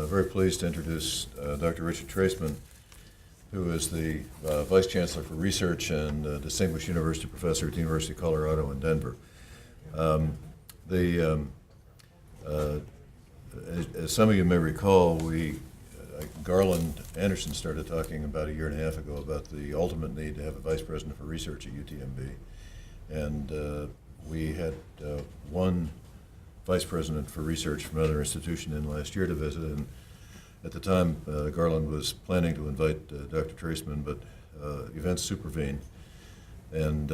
very pleased to introduce Dr. Richard Traceman, who is the Vice Chancellor for Research and Distinguished University Professor at the University of Colorado in Denver. As some of you may recall, Garland Anderson started talking about a year and a half ago about the ultimate need to have a Vice President for Research at UTMB. And we had one Vice President for Research from another institution in last year to visit, and at the time Garland was planning to invite Dr. Traceman, but events supervened, and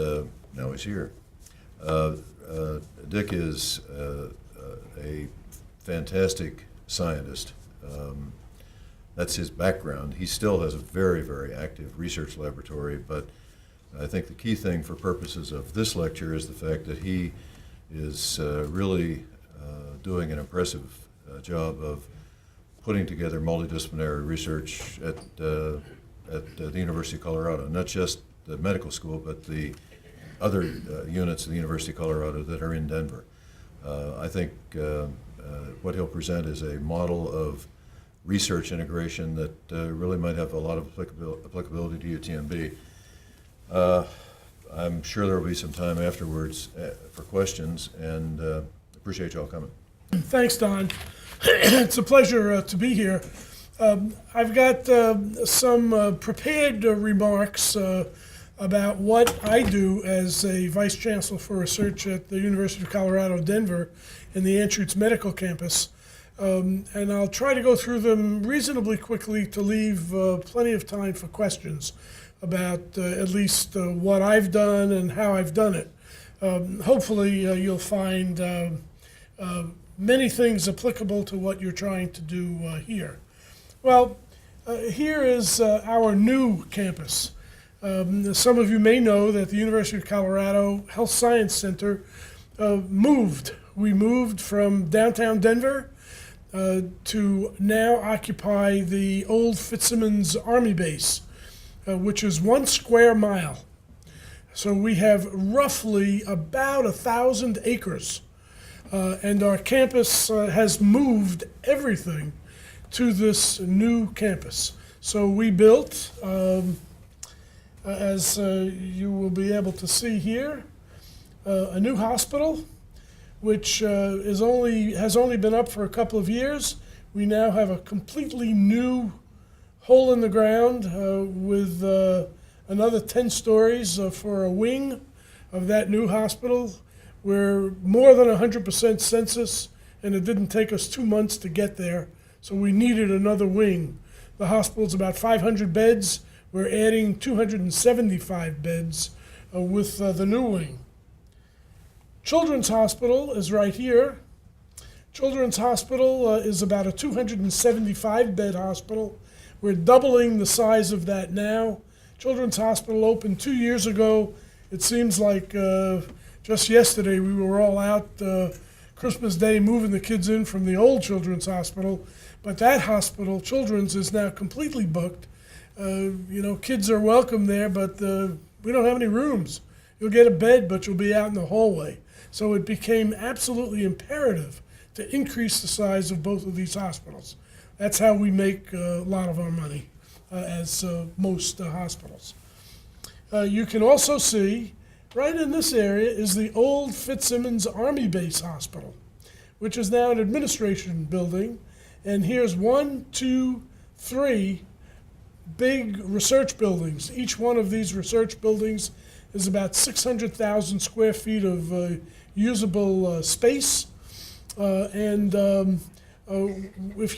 now he's here. Dick is a fantastic scientist. That's his background. He still has a very, very active research laboratory, but I think the key thing for purposes of this lecture is the fact that he is really doing an impressive job of putting together multidisciplinary research at the University of Colorado, not just the medical school, but the other units of the University of Colorado that are in Denver. I think what he'll present is a model of research integration that really might have a lot of applicability to UTMB. I'm sure there will be some time afterwards for questions, and appreciate you all coming. Thanks, Don. It's a pleasure to be here. I've got some prepared remarks about what I do as a Vice Chancellor for Research at the University of Colorado, Denver, in the Anschutz Medical Campus. And I'll try to go through them reasonably quickly to leave plenty of time for questions about at least what I've done and how I've done it. Hopefully you'll find many things applicable to what you're trying to do here. Well, here is our new campus. Some of you may know that the University of Colorado Health Science Center moved. We moved from downtown Denver to now occupy the old Fitzsimmons Army Base, which is 1 square mile. So we have roughly about 1,000 acres. And our campus has moved everything to this new campus. So we built, as you will be able to see here, a new hospital, which has only been up for a couple of years. We now have a completely new hole in the ground with another 10 stories for a wing of that new hospital. We're more than 100% census, and it didn't take us 2 months to get there, so we needed another wing. The hospital's about 500 beds. We're adding 275 beds with the new wing. Children's Hospital is right here. Children's Hospital is about a 275-bed hospital. We're doubling the size of that now. Children's Hospital opened 2 years ago. It seems like just yesterday we were all out Christmas Day moving the kids in from the old Children's Hospital, but that hospital, Children's, is now completely booked. Kids are welcome there, but we don't have any rooms. You'll get a bed, but you'll be out in the hallway. So it became absolutely imperative to increase the size of both of these hospitals. That's how we make a lot of our money, as most hospitals. You can also see right in this area is the old Fitzsimmons Army Base Hospital, which is now an administration building. And here's 1, 2, 3 big research buildings. Each one of these research buildings is about 600,000 square feet of usable space. If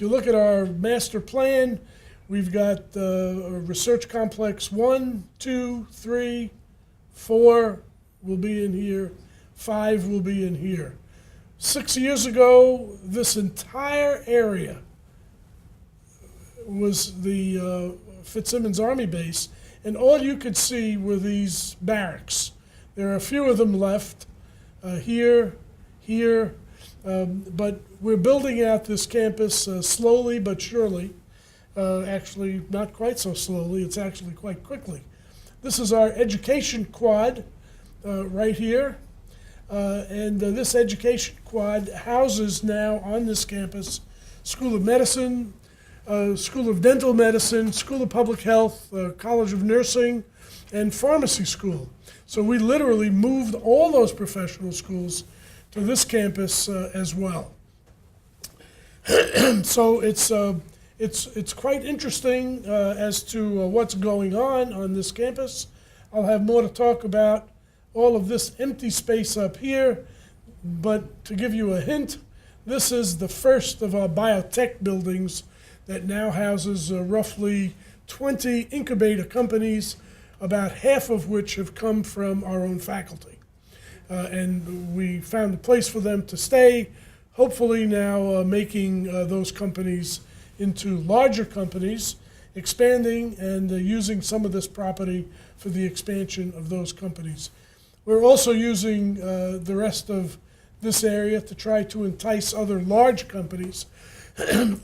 you look at our master plan, we've got research complex 1, 2, 3, 4 will be in here, 5 will be in here. 6 years ago, this entire area was the Fitzsimmons Army Base, and all you could see were these barracks. There are a few of them left, here, but we're building out this campus slowly but surely. Actually, not quite so slowly, it's actually quite quickly. This is our education quad right here. This education quad houses now on this campus School of Medicine, School of Dental Medicine, School of Public Health, College of Nursing, and Pharmacy School. So we literally moved all those professional schools to this campus as well. So it's quite interesting as to what's going on this campus. I'll have more to talk about all of this empty space up here, but to give you a hint, this is the first of our biotech buildings that now houses roughly 20 incubator companies, about half of which have come from our own faculty. And we found a place for them to stay, hopefully now making those companies into larger companies, expanding and using some of this property for the expansion of those companies. We're also using the rest of this area to try to entice other large companies,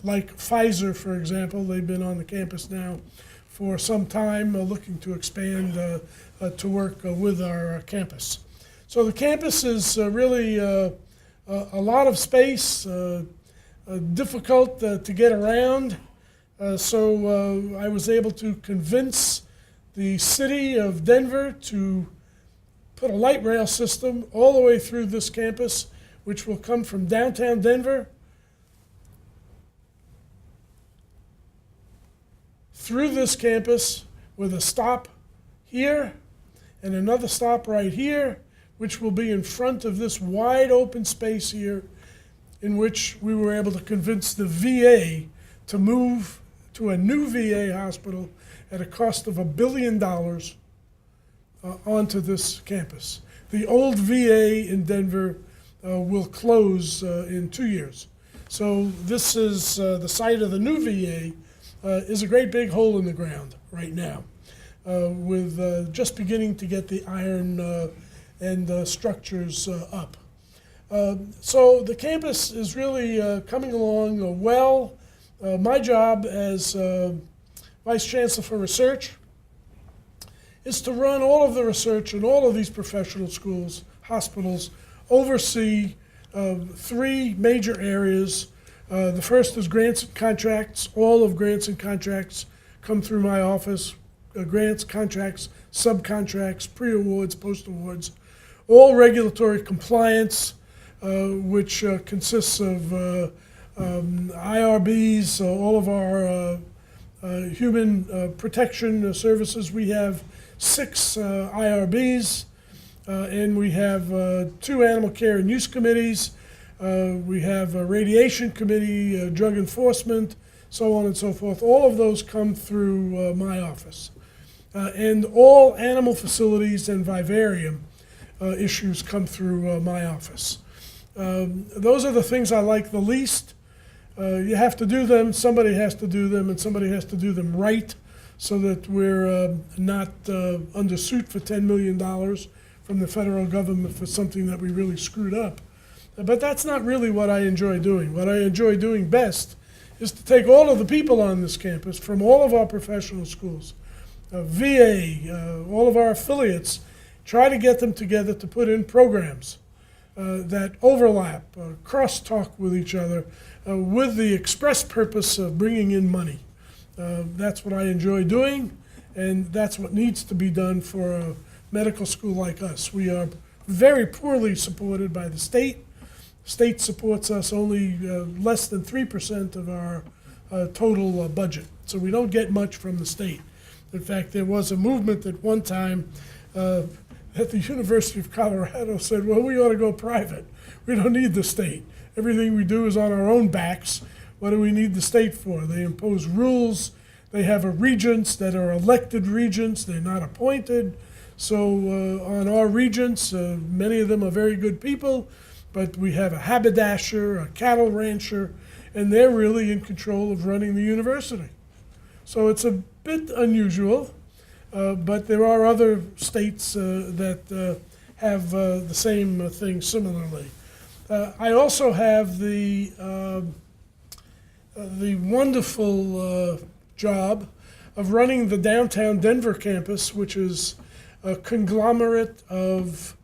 like Pfizer, for example. They've been on the campus now for some time, looking to expand to work with our campus. So the campus is really a lot of space, difficult to get around. So I was able to convince the city of Denver to put a light rail system all the way through this campus, which will come from downtown Denver through this campus with a stop here and another stop right here, which will be in front of this wide open space here, in which we were able to convince the VA to move to a new VA hospital at a cost of $1 billion onto this campus. The old VA in Denver will close in 2 years. So this is the site of the new VA. Is a great big hole in the ground right now, with just beginning to get the iron and structures up. So the campus is really coming along well. My job as Vice Chancellor for Research is to run all of the research in all of these professional schools, hospitals, oversee 3 major areas. The first is grants and contracts. All of grants and contracts come through my office. Grants, contracts, subcontracts, pre-awards, post-awards. All regulatory compliance, which consists of IRBs, all of our human protection services. We have 6 IRBs, and we have 2 animal care and use committees. We have a radiation committee, drug enforcement, so on and so forth. All of those come through my office. And all animal facilities and vivarium issues come through my office. Those are the things I like the least. You have to do them, somebody has to do them, and somebody has to do them right, so that we're not under suit for $10 million from the federal government for something that we really screwed up. But that's not really what I enjoy doing. What I enjoy doing best is to take all of the people on this campus from all of our professional schools, VA, all of our affiliates, try to get them together to put in programs that overlap, cross-talk with each other, with the express purpose of bringing in money. That's what I enjoy doing, and that's what needs to be done for a medical school like us. We are very poorly supported by the state. State supports us only less than 3% of our total budget. So we don't get much from the state. In fact, there was a movement at one time at the University of Colorado said, well, we ought to go private. We don't need the state. Everything we do is on our own backs. What do we need the state for? They impose rules. They have a regents that are elected regents. They're not appointed. So on our regents, many of them are very good people, but we have a haberdasher, a cattle rancher, and they're really in control of running the university. So it's a bit unusual, but there are other states that have the same thing similarly. I also have the wonderful job of running the downtown Denver campus, which is a conglomerate of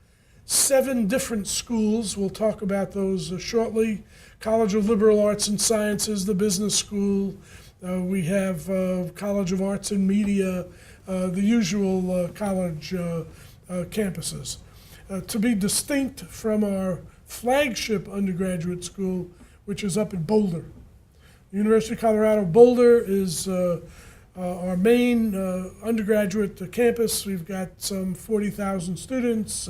7 different schools. We'll talk about those shortly. College of Liberal Arts and Sciences, the business school. We have College of Arts and Media, the usual college campuses. To be distinct from our flagship undergraduate school, which is up at Boulder. University of Colorado Boulder is our main undergraduate campus. We've got some 40,000 students,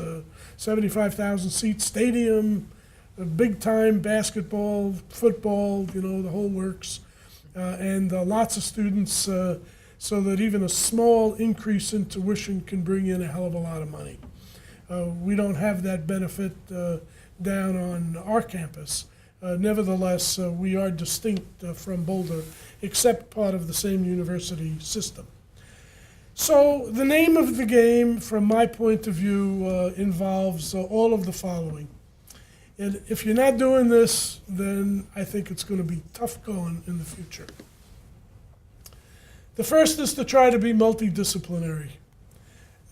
75,000 seat stadium, big time basketball, football, the whole works, and lots of students, so that even a small increase in tuition can bring in a hell of a lot of money. We don't have that benefit down on our campus. Nevertheless, we are distinct from Boulder, except part of the same university system. So the name of the game, from my point of view, involves all of the following. And if you're not doing this, then I think it's going to be tough going in the future. The first is to try to be multidisciplinary.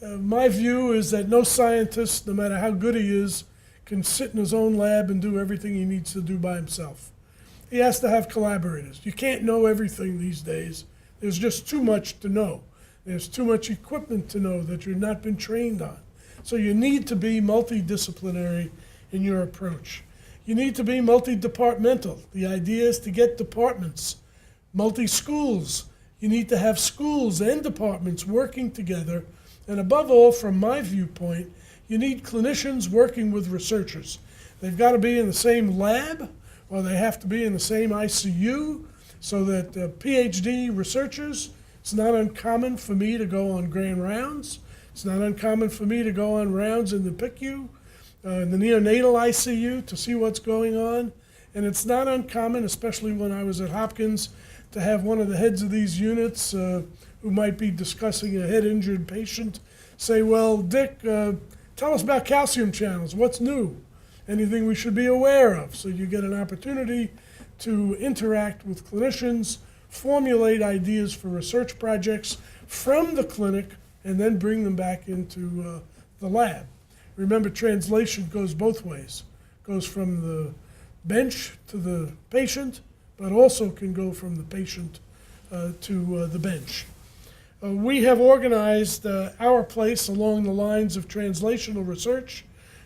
My view is that no scientist, no matter how good he is, can sit in his own lab and do everything he needs to do by himself. He has to have collaborators. You can't know everything these days. There's just too much to know. There's too much equipment to know that you've not been trained on. So you need to be multidisciplinary in your approach. You need to be multi-departmental. The idea is to get departments, multi-schools. You need to have schools and departments working together. And above all, from my viewpoint, you need clinicians working with researchers. They've got to be in the same lab, or they have to be in the same ICU, so that PhD researchers, it's not uncommon for me to go on grand rounds. It's not uncommon for me to go on rounds in the PICU, in the neonatal ICU, to see what's going on. And it's not uncommon, especially when I was at Hopkins, to have one of the heads of these units who might be discussing a head-injured patient say, well, Dick, tell us about calcium channels. What's new? Anything we should be aware of? So you get an opportunity to interact with clinicians, formulate ideas for research projects from the clinic, and then bring them back into the lab. Remember, translation goes both ways. It goes from the bench to the patient, but also can go from the patient to the bench. We have organized our place along the lines of translational research.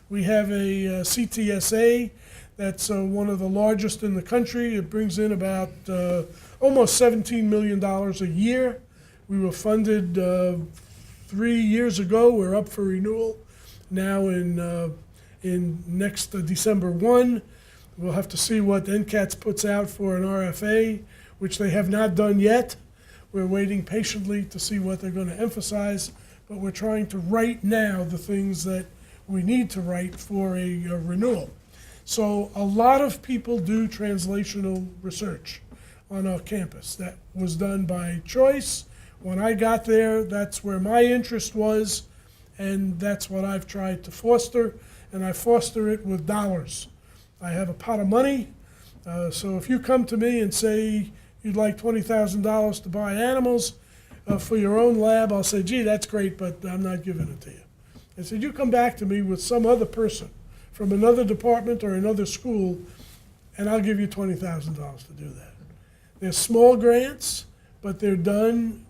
We have a CTSA that's one of the largest in the country. It brings in about almost $17 million a year. We were funded 3 years ago. We're up for renewal now in next December 1. We'll have to see what NCATS puts out for an RFA, which they have not done yet. We're waiting patiently to see what they're going to emphasize, but we're trying to write now the things that we need to write for a renewal. So a lot of people do translational research on our campus. That was done by choice. When I got there, that's where my interest was, and that's what I've tried to foster, and I foster it with dollars. I have a pot of money, so if you come to me and say you'd like $20,000 to buy animals for your own lab, I'll say, gee, that's great, but I'm not giving it to you. I said, you come back to me with some other person from another department or another school, and I'll give you $20,000 to do that. They're small grants, but they're done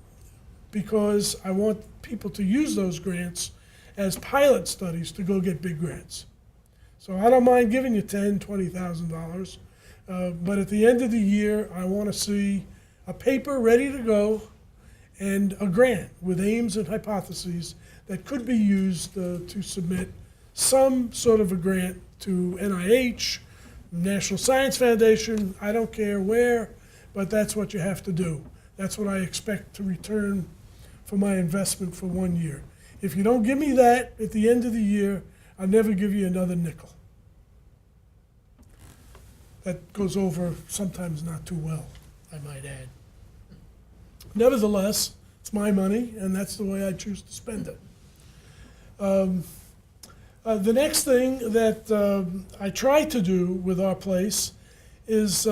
because I want people to use those grants as pilot studies to go get big grants. So I don't mind giving you $10,000, $20,000, but at the end of the year, I want to see a paper ready to go and a grant with aims and hypotheses that could be used to submit some sort of a grant to NIH, National Science Foundation, I don't care where, but that's what you have to do. That's what I expect to return for my investment for 1 year. If you don't give me that at the end of the year, I'll never give you another nickel. That goes over sometimes not too well, I might add. Nevertheless, it's my money, and that's the way I choose to spend it. The next thing that I try to do with our place is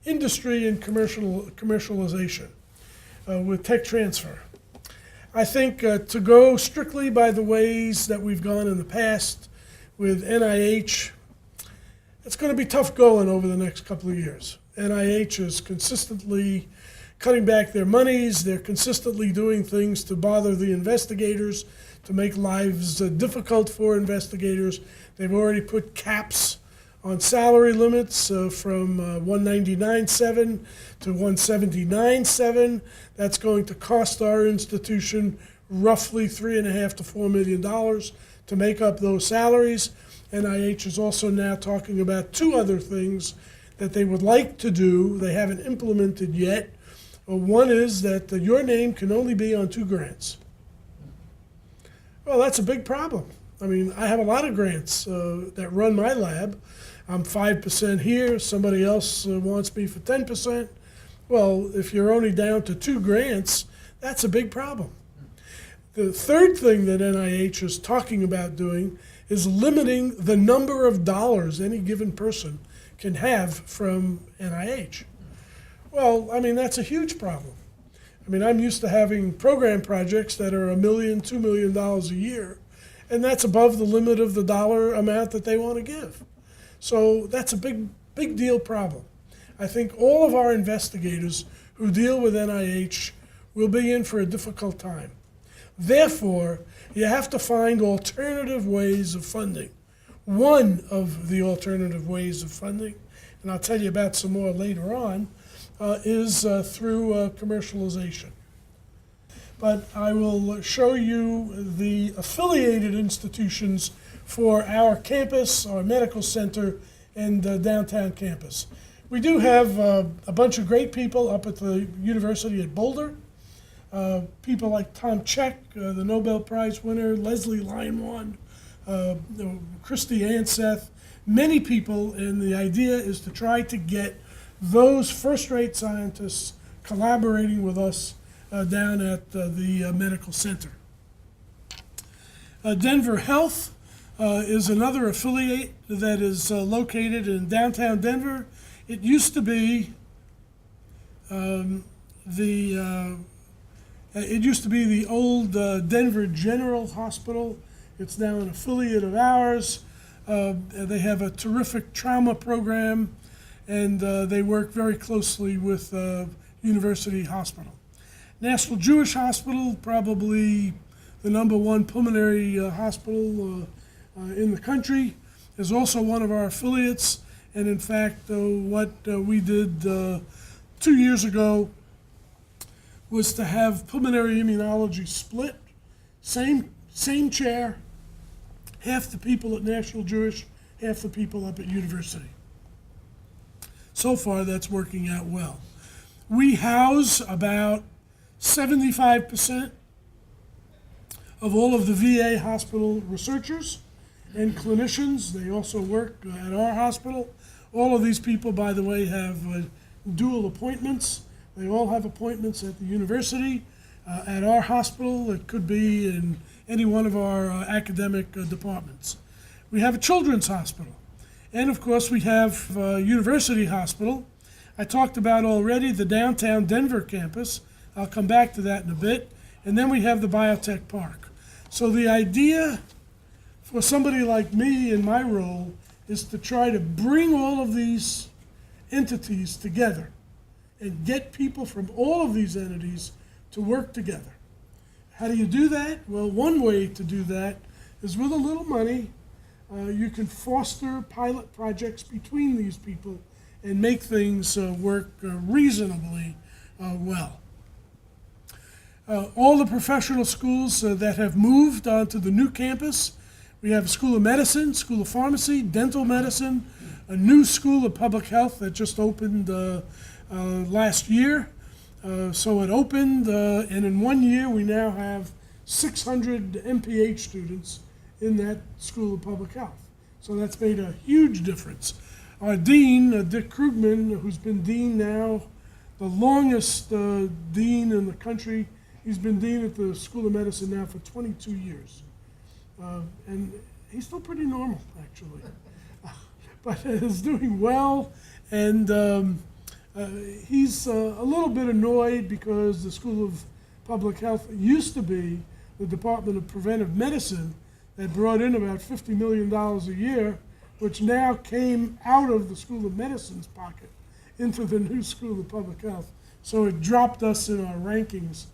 industry and commercialization with tech transfer. I think to go strictly by the ways that we've gone in the past, with NIH, it's going to be tough going over the next couple of years. NIH is consistently cutting back their monies. They're consistently doing things to bother the investigators, to make lives difficult for investigators. They've already put caps on salary limits from 199.7 to 179.7. That's going to cost our institution roughly $3.5 to $4 million to make up those salaries. NIH is also now talking about two other things that they would like to do, they haven't implemented yet. One is that your name can only be on 2 grants. Well, that's a big problem. I mean, I have a lot of grants that run my lab. I'm 5% here, somebody else wants me for 10%. Well, if you're only down to 2 grants, that's a big problem. The third thing that NIH is talking about doing is limiting the number of dollars any given person can have from NIH. Well, I mean, that's a huge problem. I mean, I'm used to having program projects that are $1 million, $2 million a year, and that's above the limit of the dollar amount that they want to give. So that's a big deal problem. I think all of our investigators who deal with NIH will be in for a difficult time. Therefore, you have to find alternative ways of funding. One of the alternative ways of funding, and I'll tell you about some more later on, is through commercialization. But I will show you the affiliated institutions for our campus, our medical center, and downtown campus. We do have a bunch of great people up at the University at Boulder. People like Tom Cech, the Nobel Prize winner, Leslie Linewan, Christy Anseth, many people, and the idea is to try to get those first-rate scientists collaborating with us down at the medical center. Denver Health is another affiliate that is located in downtown Denver. It used to be the old Denver General Hospital. It's now an affiliate of ours. They have a terrific trauma program, and they work very closely with University Hospital. National Jewish Hospital, probably the #1 pulmonary hospital in the country, is also one of our affiliates. And in fact, what we did 2 years ago was to have pulmonary immunology split, same chair, half the people at National Jewish, half the people up at University. So far, that's working out well. We house about 75% of all of the VA hospital researchers and clinicians. They also work at our hospital. All of these people, by the way, have dual appointments. They all have appointments at the university, at our hospital. It could be in any one of our academic departments. We have a children's hospital. And of course, we have University Hospital. I talked about already the downtown Denver campus. I'll come back to that in a bit. And then we have the Biotech Park. So the idea for somebody like me in my role is to try to bring all of these entities together and get people from all of these entities to work together. How do you do that? Well, one way to do that is with a little money. You can foster pilot projects between these people and make things work reasonably well. All the professional schools that have moved onto the new campus, we have a School of Medicine, School of Pharmacy, Dental Medicine, a new School of Public Health that just opened last year. So it opened, and in 1 year we now have 600 MPH students in that School of Public Health. So that's made a huge difference. Our dean, Dick Krugman, who's been dean now, the longest dean in the country, he's been dean at the School of Medicine now for 22 years. And he's still pretty normal, actually. But is doing well, and he's a little bit annoyed because the School of Public Health used to be the Department of Preventive Medicine. that brought in about $50 million a year, which now came out of the School of Medicine's pocket into the new School of Public Health. So it dropped us in our rankings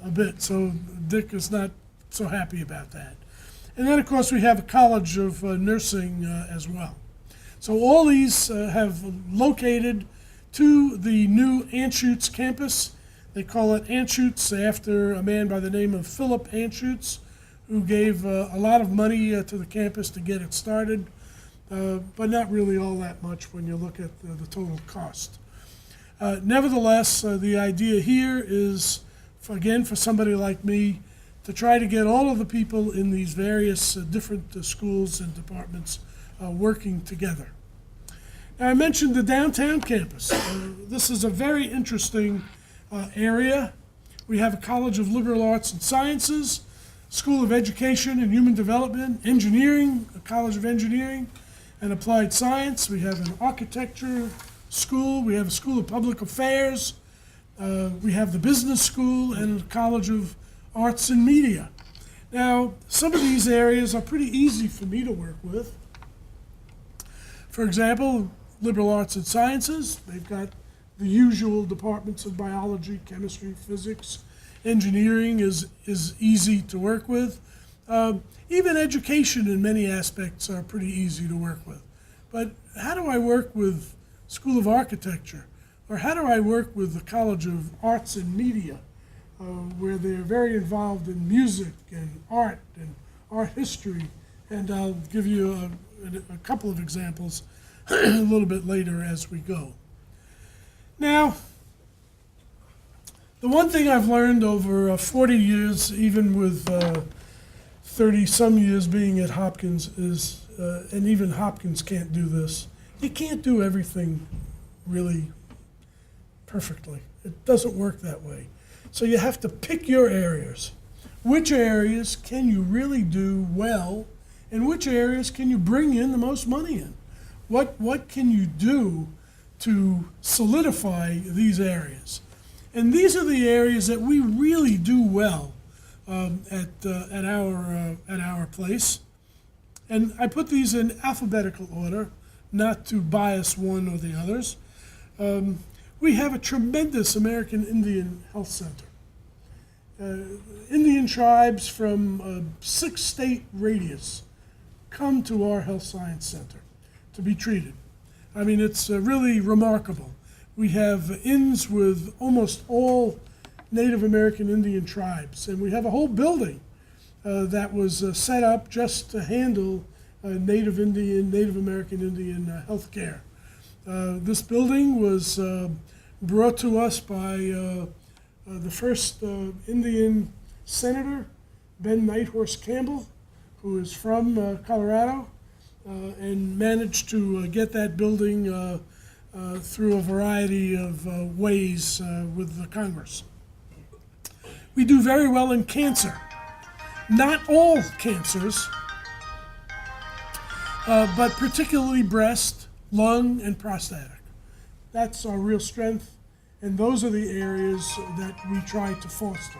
a bit. So Dick is not so happy about that. And then, of course, we have a College of Nursing as well. So all these have located to the new Anschutz campus. They call it Anschutz after a man by the name of Philip Anschutz, who gave a lot of money to the campus to get it started, but not really all that much when you look at the total cost. Nevertheless, the idea here is, for somebody like me, to try to get all of the people in these various different schools and departments working together. Now, I mentioned the downtown campus. This is a very interesting area. We have a College of Liberal Arts and Sciences, School of Education and Human Development, Engineering, a College of Engineering and Applied Science. We have an architecture school. We have a School of Public Affairs. We have the Business School and a College of Arts and Media. Now, some of these areas are pretty easy for me to work with. For example, Liberal Arts and Sciences, they've got the usual departments of biology, chemistry, physics. Engineering is easy to work with. Even education in many aspects are pretty easy to work with. But how do I work with School of Architecture? Or how do I work with the College of Arts and Media, where they're very involved in music and art history? And I'll give you a couple of examples a little bit later as we go. Now, the one thing I've learned over 40 years, even with 30-some years being at Hopkins, is, and even Hopkins can't do this, you can't do everything really perfectly. It doesn't work that way. So you have to pick your areas. Which areas can you really do well, and which areas can you bring in the most money in? What can you do to solidify these areas? And these are the areas that we really do well at our place. And I put these in alphabetical order, not to bias one or the others. We have a tremendous American Indian Health Center. Indian tribes from a 6-state radius come to our Health Science Center to be treated. I mean, it's really remarkable. We have inns with almost all Native American Indian tribes, and we have a whole building that was set up just to handle Native American Indian health care. This building was brought to us by the first Indian senator, Ben Nighthorse Campbell, who is from Colorado, and managed to get that building through a variety of ways with the Congress. We do very well in cancer. Not all cancers, but particularly breast, lung, and prostatic. That's our real strength, and those are the areas that we try to foster.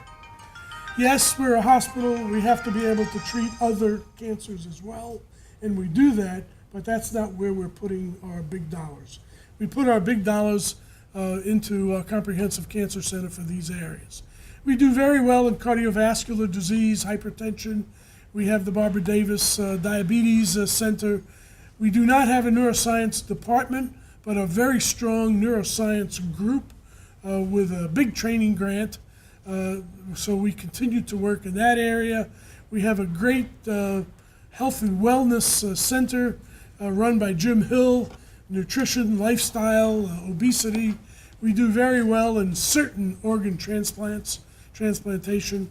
Yes, we're a hospital. We have to be able to treat other cancers as well, and we do that, but that's not where we're putting our big dollars. We put our big dollars into a comprehensive cancer center for these areas. We do very well in cardiovascular disease, hypertension. We have the Barbara Davis Diabetes Center. We do not have a neuroscience department, but a very strong neuroscience group with a big training grant. So we continue to work in that area. We have a great health and wellness center run by Jim Hill, nutrition, lifestyle, obesity. We do very well in certain organ transplantation.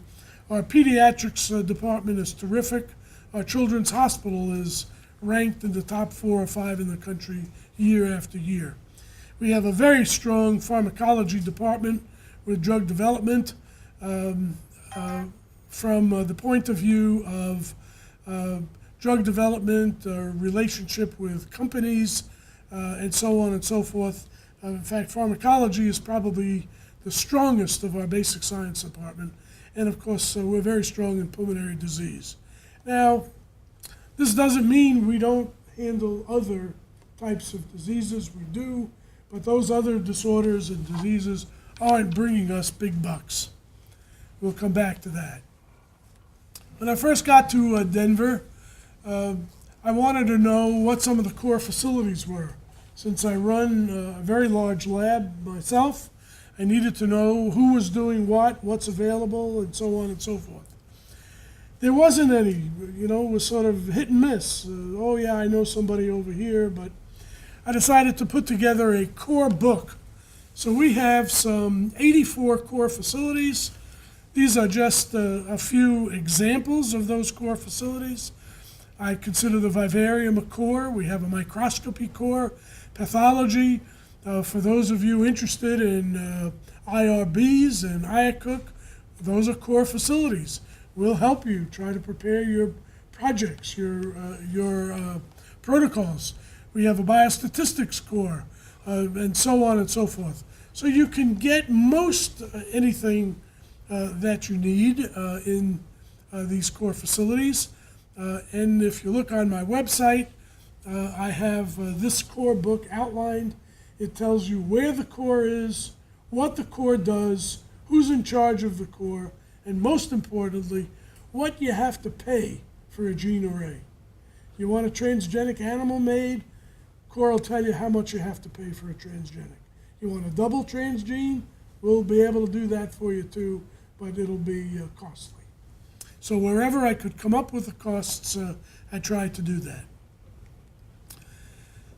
Our pediatrics department is terrific. Our children's hospital is ranked in the top 4 or 5 in the country year after year. We have a very strong pharmacology department with drug development from the point of view of drug development, relationship with companies, and so on and so forth. In fact, pharmacology is probably the strongest of our basic science department. And of course, we're very strong in pulmonary disease. Now, This doesn't mean we don't handle other types of diseases. We do, but those other disorders and diseases aren't bringing us big bucks. We'll come back to that. When I first got to Denver, I wanted to know what some of the core facilities were. Since I run a very large lab myself, I needed to know who was doing what, what's available, and so on and so forth. There wasn't any, it was sort of hit and miss. Oh yeah, I know somebody over here, but I decided to put together a core book. So we have some 84 core facilities. These are just a few examples of those core facilities. I consider the vivarium a core. We have a microscopy core, pathology. For those of you interested in IRBs and IACUC, those are core facilities. We'll help you try to prepare your projects, your protocols. We have a biostatistics core, and so on and so forth. So you can get most anything that you need in these core facilities. And if you look on my website, I have this core book outlined. It tells you where the core is, what the core does, who's in charge of the core, and most importantly, what you have to pay for a gene array. You want a transgenic animal made, core will tell you how much you have to pay for a transgenic. You want a double transgene, we'll be able to do that for you too, but it'll be costly. So wherever I could come up with the costs, I tried to do that.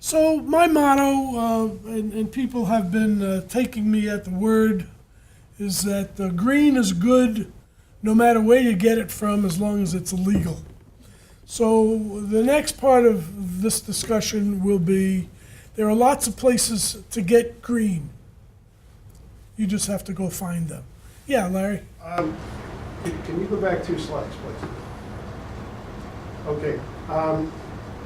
So my motto, and people have been taking me at the word, is that green is good no matter where you get it from, as long as it's legal. So the next part of this discussion will be, there are lots of places to get green. You just have to go find them. Yeah, Larry? Can you go back 2 slides, please? Okay.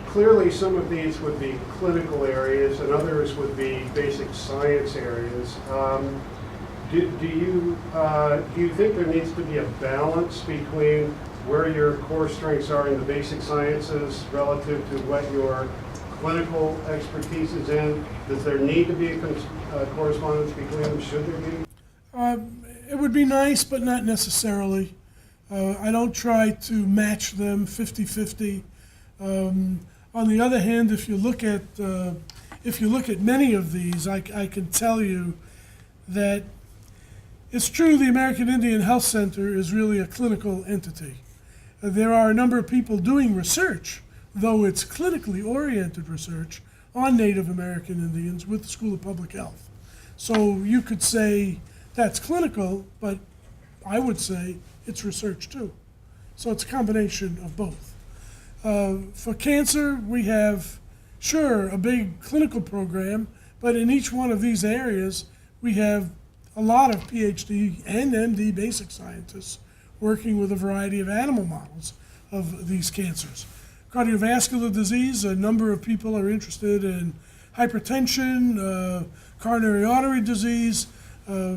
Clearly, some of these would be clinical areas, and others would be basic science areas. Do you think there needs to be a balance between where your core strengths are in the basic sciences relative to what your clinical expertise is in? Does there need to be a correspondence between them? Should there be? It would be nice, but not necessarily. I don't try to match them 50-50. On the other hand, if you look at many of these, I can tell you that it's true the American Indian Health Center is really a clinical entity. There are a number of people doing research, though it's clinically oriented research, on Native American Indians with the School of Public Health. So you could say that's clinical, but I would say it's research too. So it's a combination of both. For cancer, we have, sure, a big clinical program, but in each one of these areas, we have a lot of PhD and MD basic scientists working with a variety of animal models of these cancers. Cardiovascular disease, a number of people are interested in hypertension, coronary artery disease.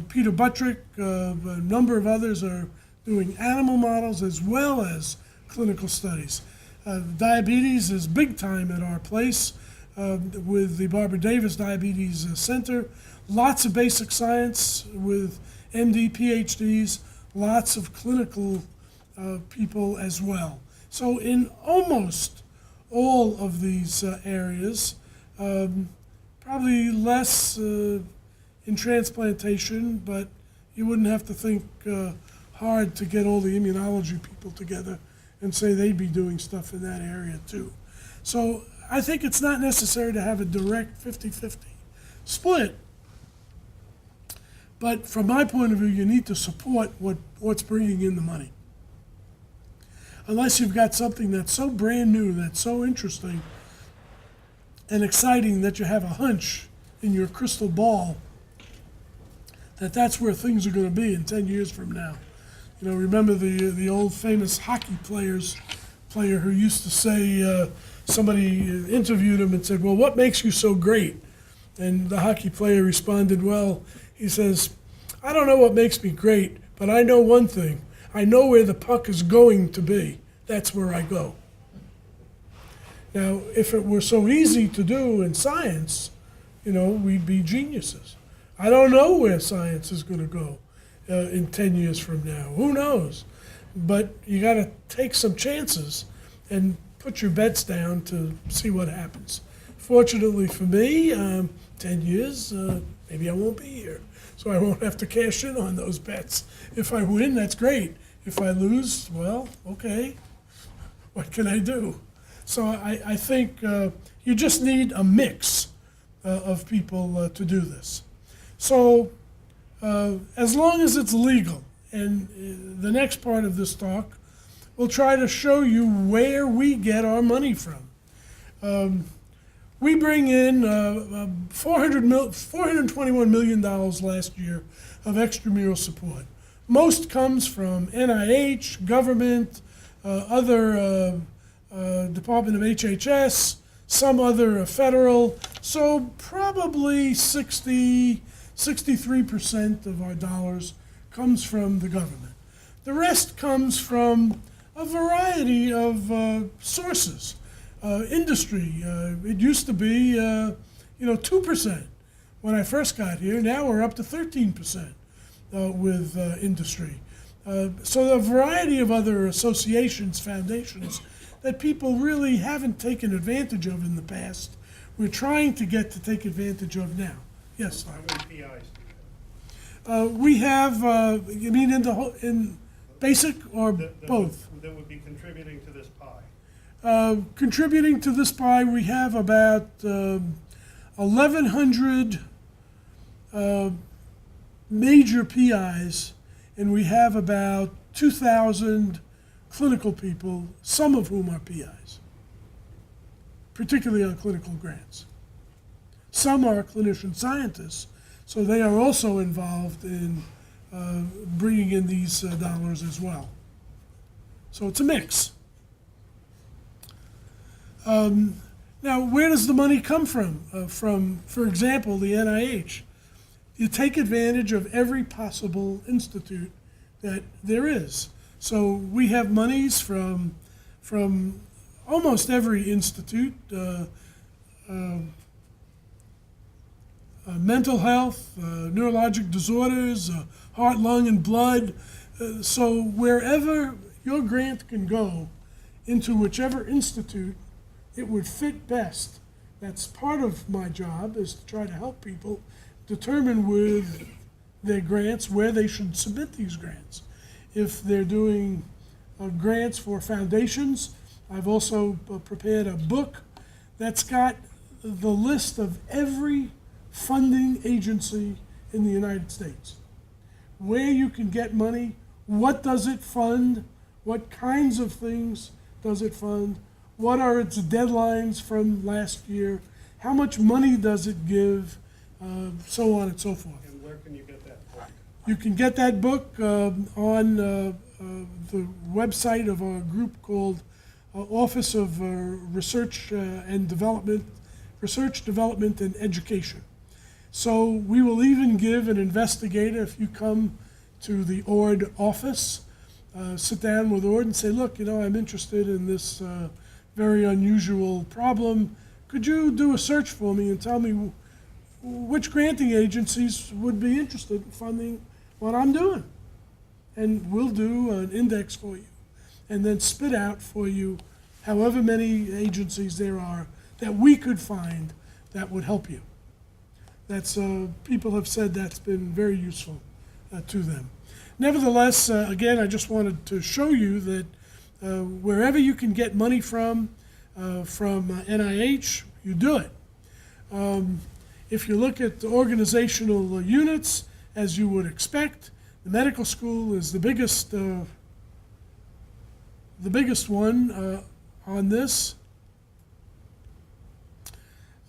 Peter Buttrick, a number of others are doing animal models as well as clinical studies. Diabetes is big time at our place with the Barbara Davis Diabetes Center. Lots of basic science with MD, PhDs, lots of clinical people as well. So in almost all of these areas, probably less in transplantation, but you wouldn't have to think hard to get all the immunology people together and say they'd be doing stuff in that area too. So I think it's not necessary to have a direct 50-50 split, but from my point of view, you need to support what's bringing in the money. Unless you've got something that's so brand new, that's so interesting and exciting that you have a hunch in your crystal ball that that's where things are going to be in 10 years from now. You know, remember the old famous hockey player who used to say, somebody interviewed him and said, well, what makes you so great? And the hockey player responded, well, he says, I don't know what makes me great, but I know one thing. I know where the puck is going to be. That's where I go. Now, if it were so easy to do in science, we'd be geniuses. I don't know where science is going to go in 10 years from now. Who knows? But you got to take some chances and put your bets down to see what happens. Fortunately for me, 10 years, maybe I won't be here. So I won't have to cash in on those bets. If I win, that's great. If I lose, well, okay. What can I do? So I think you just need a mix of people to do this. So as long as it's legal, and the next part of this talk will try to show you where we get our money from. We bring in $421 million last year of extramural support. Most comes from NIH, government, other Department of HHS, some other federal. So probably 63% of our dollars comes from the government. The rest comes from a variety of sources. Industry, it used to be 2% when I first got here. Now we're up to 13% with industry. So a variety of other associations, foundations that people really haven't taken advantage of in the past. We're trying to get to take advantage of now. Yes, How Larry? many PIs do you have? We have, you mean in basic or That both? That would be contributing to this pie. Contributing to this pie, we have about 1,100 major PIs, and we have about 2,000 clinical people, some of whom are PIs, particularly on clinical grants. Some are clinician scientists, so they are also involved in bringing in these dollars as well. So it's a mix. Now, where does the money come from? For example, the NIH. You take advantage of every possible institute that there is. So we have monies from almost every institute, mental health, neurologic disorders, heart, lung, and blood. So wherever your grant can go, into whichever institute it would fit best. That's part of my job, is to try to help people determine with their grants where they should submit these grants. If they're doing grants for foundations, I've also prepared a book that's got the list of every funding agency in the United States. Where you can get money, what does it fund, what kinds of things does it fund, what are its deadlines from last year, how much money does it give, so on and so forth. And where can you get that book? You can get that book on the website of a group called Office of Research Development and Education. So we will even give an investigator, if you come to the ORD office, sit down with ORD and say, look, I'm interested in this very unusual problem. Could you do a search for me and tell me which granting agencies would be interested in funding what I'm doing? And we'll do an index for you and then spit out for you however many agencies there are that we could find that would help you. That's people have said that's been very useful to them. Nevertheless, again, I just wanted to show you that wherever you can get money from NIH, you do it. If you look at the organizational units, as you would expect, the medical school is the biggest one on this.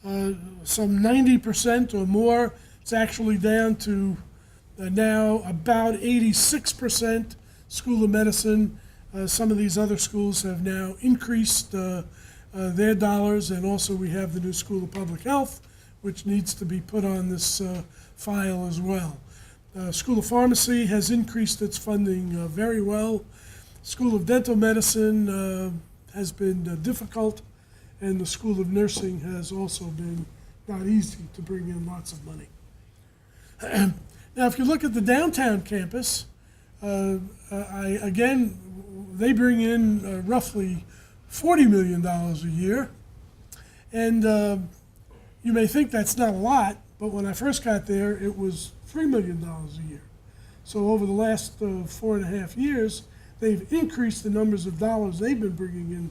Some 90% or more. It's actually down to now about 86% School of Medicine. Some of these other schools have now increased their dollars, and also we have the new School of Public Health, which needs to be put on this file as well. School of Pharmacy has increased its funding very well. School of Dental Medicine has been difficult, and the School of Nursing has also been not easy to bring in lots of money. Now, if you look at the downtown campus, they bring in roughly $40 million a year. And you may think that's not a lot, but when I first got there, it was $3 million a year. So over the last 4.5 years, they've increased the numbers of dollars they've been bringing in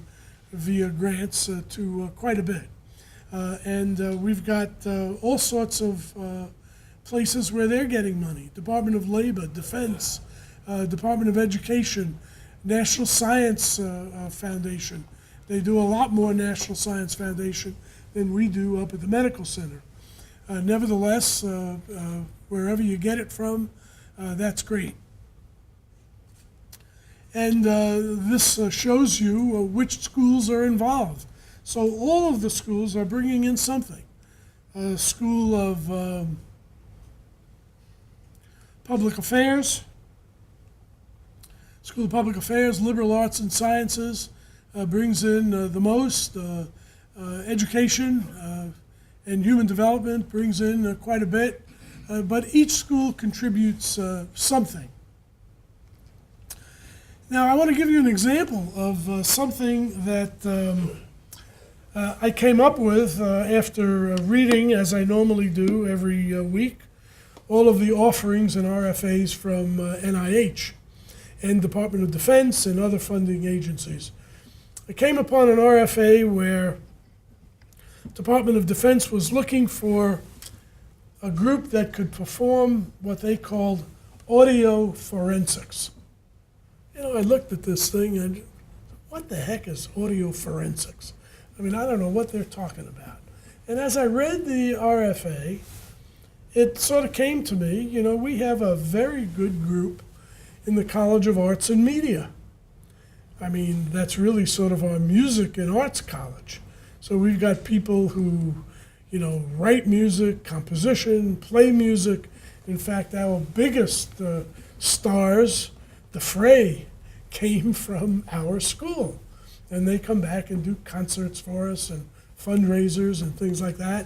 via grants to quite a bit. And we've got all sorts of places where they're getting money. Department of Labor, Defense, Department of Education, National Science Foundation. They do a lot more National Science Foundation than we do up at the Medical Center. Nevertheless, wherever you get it from, that's great. And this shows you which schools are involved. So all of the schools are bringing in something. School of Public Affairs, School of Public Affairs, Liberal Arts and Sciences brings in the most. Education and Human Development brings in quite a bit, but each school contributes something. Now, I want to give you an example of something that I came up with after reading, as I normally do every week, all of the offerings and RFAs from NIH and Department of Defense and other funding agencies. I came upon an RFA where Department of Defense was looking for a group that could perform what they called audio forensics. You know, I looked at this thing and what the heck is audio forensics? I mean, I don't know what they're talking about. And as I read the RFA, it sort of came to me, you know, we have a very good group in the College of Arts and Media. I mean, that's really sort of our music and arts college. So we've got people who, you know, write music, composition, play music. In fact, our biggest stars, the Fray, came from our school. And they come back and do concerts for us and fundraisers and things like that.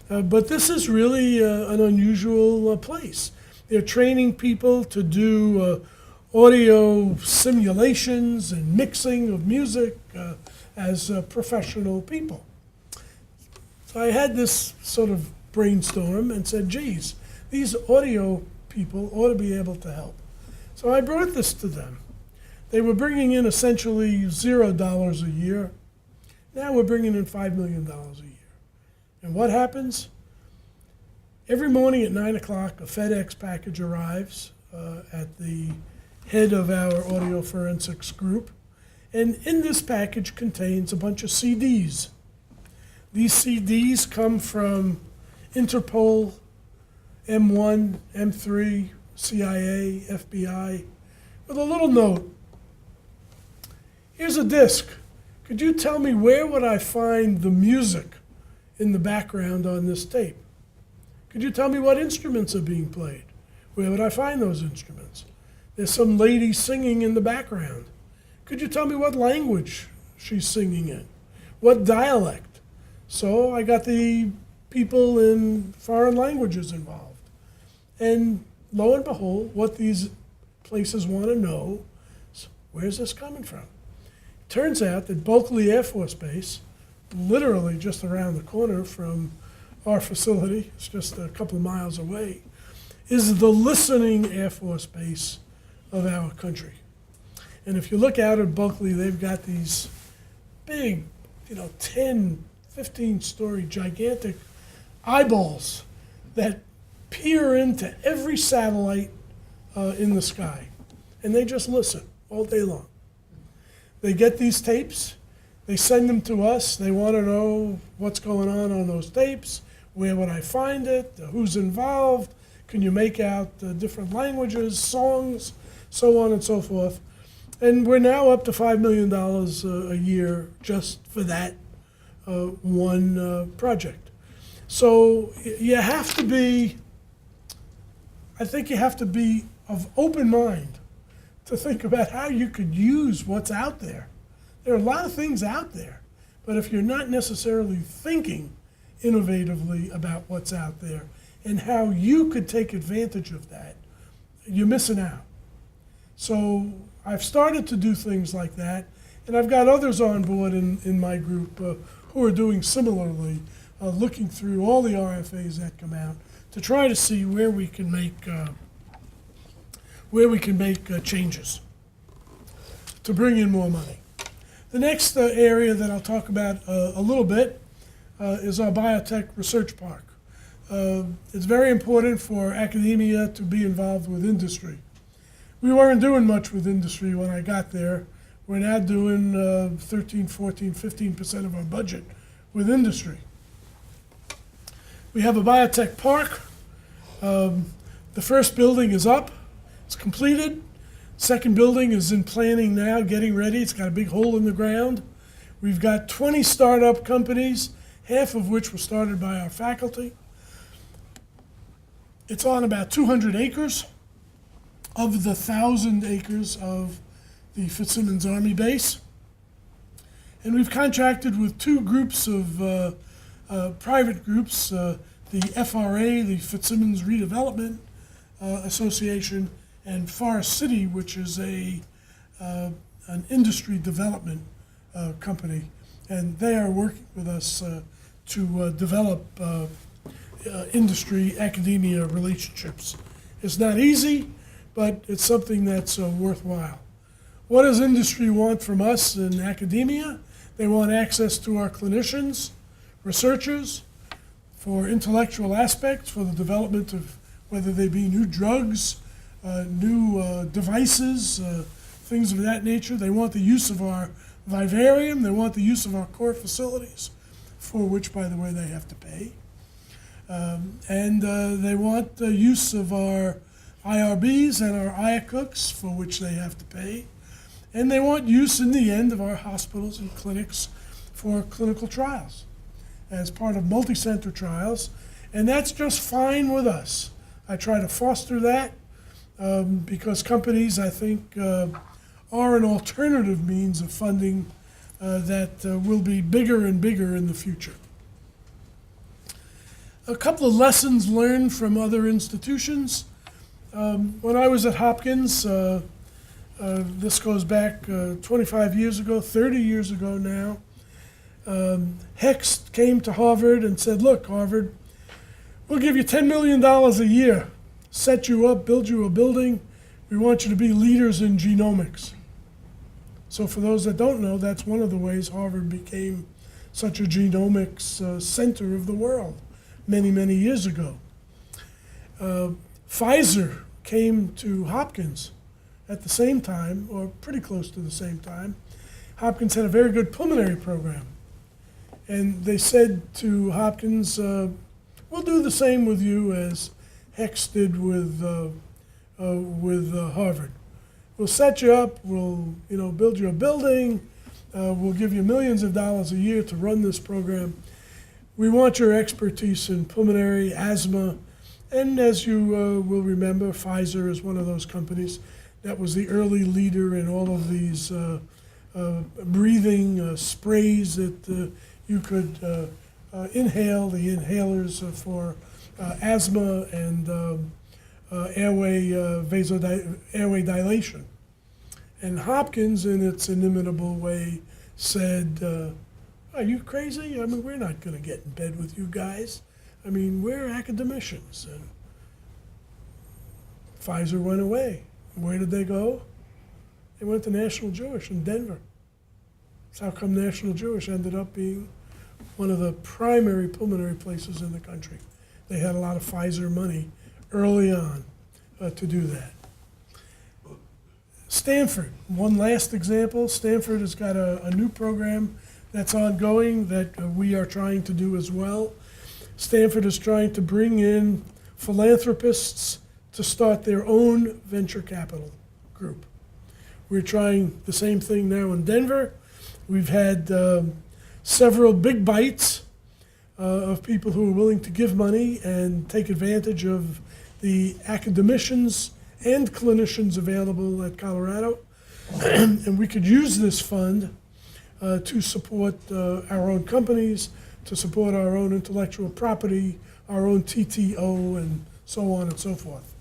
But this is really an unusual place. They're training people to do audio simulations and mixing of music as professional people. So I had this sort of brainstorm and said, geez, these audio people ought to be able to help. So I brought this to them. They were bringing in essentially $0 a year. Now we're bringing in $5 million a year. And what happens? Every morning at 9 o'clock, a FedEx package arrives at the head of our audio forensics group. And in this package contains a bunch of CDs. These CDs come from Interpol, M1, M3, CIA, FBI, with a little note. Here's a disc. Could you tell me where would I find the music in the background on this tape? Could you tell me what instruments are being played? Where would I find those instruments? There's some lady singing in the background. Could you tell me what language she's singing in? What dialect? So I got the people in foreign languages involved. And lo and behold, what these places want to know is, where's this coming from? Turns out that Bulkley Air Force Base, literally just around the corner from our facility, it's just a couple of miles away, is the listening Air Force Base of our country. And if you look out at Bulkley, they've got these big, 10, 15-story gigantic eyeballs that peer into every satellite in the sky. And they just listen all day long. They get these tapes, they send them to us, they want to know what's going on those tapes, where would I find it, who's involved, can you make out different languages, songs, so on and so forth. And we're now up to $5 million a year just for that one project. So you have to be, I think you have to be of open mind to think about how you could use what's out there. There are a lot of things out there, But if you're not necessarily thinking innovatively about what's out there and how you could take advantage of that, you're missing out. So I've started to do things like that, and I've got others on board in my group who are doing similarly, looking through all the RFAs that come out to try to see where we can make changes to bring in more money. The next area that I'll talk about a little bit is our biotech research park. It's very important for academia to be involved with industry. We weren't doing much with industry when I got there. We're now doing 13, 14, 15% of our budget with industry. We have a biotech park. The first building is up, it's completed. Second building is in planning now, getting ready. It's got a big hole in the ground. We've got 20 startup companies, half of which were started by our faculty. It's on about 200 acres of the 1,000 acres of the Fitzsimmons Army Base. And we've contracted with two groups of private groups, the FRA, the Fitzsimmons Redevelopment Association, and Forest City, which is an industry development company. And they are working with us to develop industry academia relationships. It's not easy, but it's something that's worthwhile. What does industry want from us in academia? They want access to our clinicians, researchers, for intellectual aspects, for the development of whether they be new drugs, new devices, things of that nature. They want the use of our vivarium. They want the use of our core facilities, for which, by the way, they have to pay. And they want the use of our IRBs and our IACUCs, for which they have to pay. And they want use in the end of our hospitals and clinics for clinical trials as part of multi-center trials. And that's just fine with us. I try to foster that because companies, I think, are an alternative means of funding that will be bigger and bigger in the future. A couple of lessons learned from other institutions. When I was at Hopkins, this goes back 25 years ago, 30 years ago now, Hext came to Harvard and said, look, Harvard, we'll give you $10 million a year, set you up, build you a building. We want you to be leaders in genomics. So for those that don't know, that's one of the ways Harvard became such a genomics center of the world many, many years ago. Pfizer came to Hopkins at the same time, or pretty close to the same time. Hopkins had a very good pulmonary program. And they said to Hopkins, we'll do the same with you as Hext did with Harvard. We'll set you up, we'll build you a building, we'll give you millions of dollars a year to run this program. We want your expertise in pulmonary, asthma, and as you will remember, Pfizer is one of those companies that was the early leader in all of these breathing sprays that you could inhale, the inhalers for asthma and airway dilation. And Hopkins, in its inimitable way, said, are you crazy? I mean, we're not going to get in bed with you guys. I mean, we're academicians. And Pfizer went away. Where did they go? They went to National Jewish in Denver. That's how come National Jewish ended up being one of the primary pulmonary places in the country. They had a lot of Pfizer money early on to do that. Stanford, one last example. Stanford has got a new program that's ongoing that we are trying to do as well. Stanford is trying to bring in philanthropists to start their own venture capital group. We're trying the same thing now in Denver. We've had several big bites of people who are willing to give money and take advantage of the academicians and clinicians available at Colorado. And we could use this fund to support our own companies, to support our own intellectual property, our own TTO, and so on and so forth.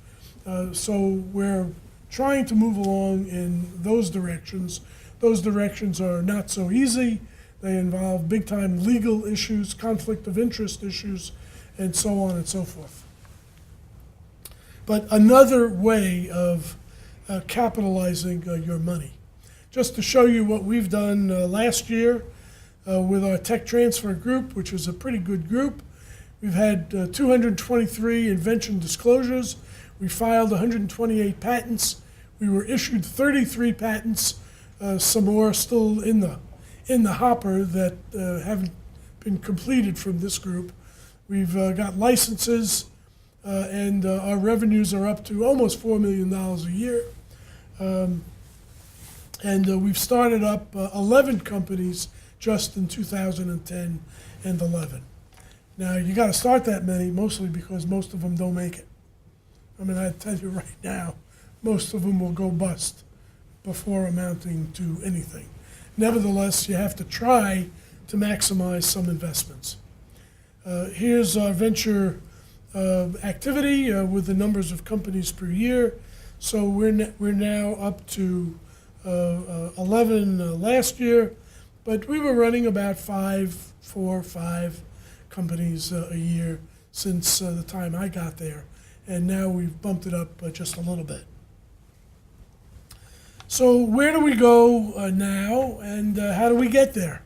So we're trying to move along in those directions. Those directions are not so easy. They involve big-time legal issues, conflict of interest issues, and so on and so forth. But another way of capitalizing your money. Just to show you what we've done last year with our tech transfer group, which is a pretty good group. We've had 223 invention disclosures. We filed 128 patents. We were issued 33 patents, some more still in the hopper that haven't been completed from this group. We've got licenses, and our revenues are up to almost $4 million a year. And we've started up 11 companies just in 2010 and 11. Now, you got to start that many, mostly because most of them don't make it. I mean, I tell you right now, most of them will go bust before amounting to anything. Nevertheless, you have to try to maximize some investments. Here's our venture activity with the numbers of companies per year. So we're now up to 11 last year, but we were running about 4 or 5 companies a year since the time I got there, and now we've bumped it up just a little bit. So where do we go now, and how do we get there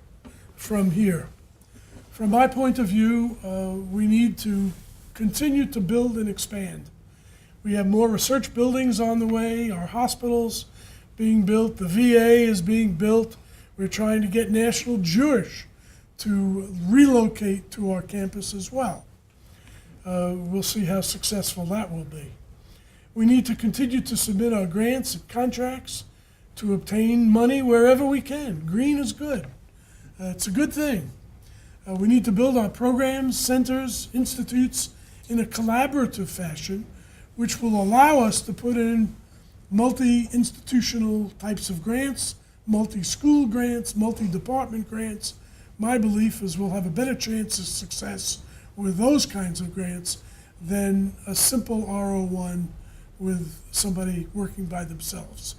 from here? From my point of view, we need to continue to build and expand. We have more research buildings on the way, our hospitals being built, the VA is being built. We're trying to get National Jewish to relocate to our campus as well. We'll see how successful that will be. We need to continue to submit our grants and contracts to obtain money wherever we can. Green is good. It's a good thing. We need to build our programs, centers, institutes in a collaborative fashion, which will allow us to put in multi-institutional types of grants, multi-school grants, multi-department grants. My belief is we'll have a better chance of success with those kinds of grants than a simple R01 with somebody working by themselves.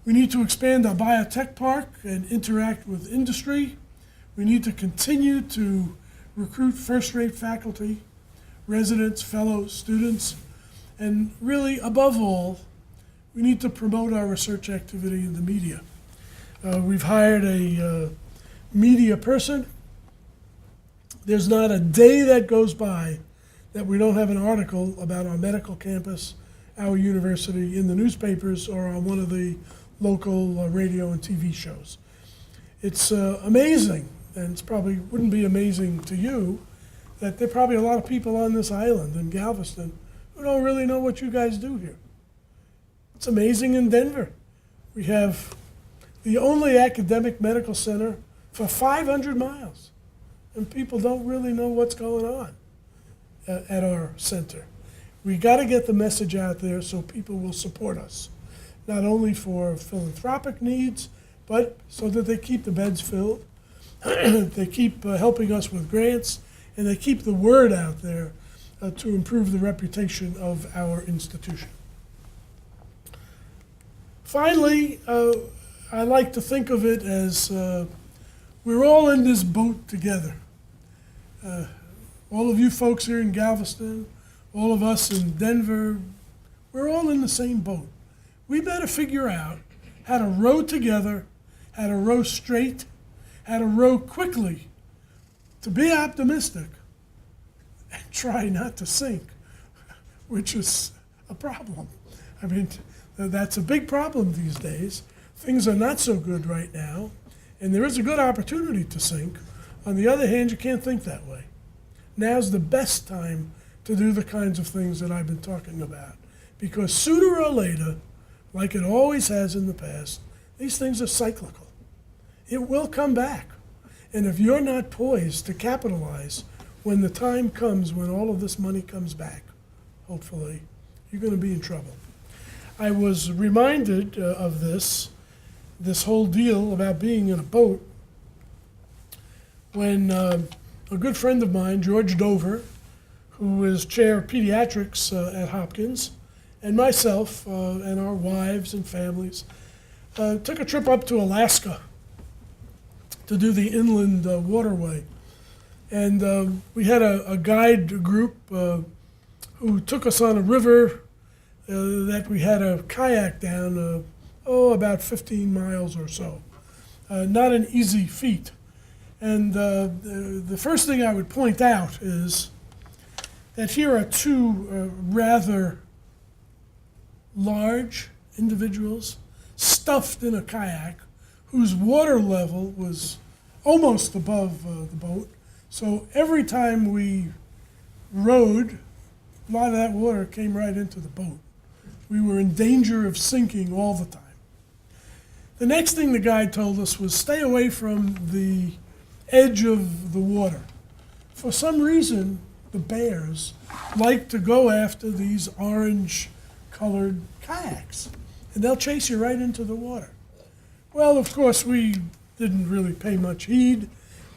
We need to expand our biotech park and interact with industry. We need to continue to recruit first-rate faculty, residents, fellows, students, and really, above all, we need to promote our research activity in the media. We've hired a media person. There's not a day that goes by that we don't have an article about our medical campus, our university, in the newspapers or on one of the local radio and TV shows. It's amazing, and it probably wouldn't be amazing to you, that there are probably a lot of people on this island in Galveston who don't really know what you guys do here. It's amazing in Denver. We have the only academic medical center for 500 miles, and people don't really know what's going on at our center. We got to get the message out there so people will support us, not only for philanthropic needs, but so that they keep the beds filled, they keep helping us with grants, and they keep the word out there to improve the reputation of our institution. Finally, I like to think of it as we're all in this boat together. All of you folks here in Galveston, all of us in Denver, we're all in the same boat. We better figure out how to row together, how to row straight, how to row quickly, to be optimistic, and try not to sink, which is a problem. I mean, that's a big problem these days. Things are not so good right now, and there is a good opportunity to sink. On the other hand, you can't think that way. Now's the best time to do the kinds of things that I've been talking about, because sooner or later, like it always has in the past, these things are cyclical. It will come back. And if you're not poised to capitalize when the time comes when all of this money comes back, hopefully, you're going to be in trouble. I was reminded of this whole deal about being in a boat when a good friend of mine, George Dover, who is chair of pediatrics at Hopkins, and myself and our wives and families took a trip up to Alaska to do the inland waterway. And we had a guide group who took us on a river that we had a kayak down, about 15 miles or so. Not an easy feat. And the first thing I would point out is that here are two rather large individuals stuffed in a kayak whose water level was almost above the boat. So every time we rowed, a lot of that water came right into the boat. We were in danger of sinking all the time. The next thing the guide told us was stay away from the edge of the water. For some reason, the bears like to go after these orange-colored kayaks, and they'll chase you right into the water. Well, of course, we didn't really pay much heed.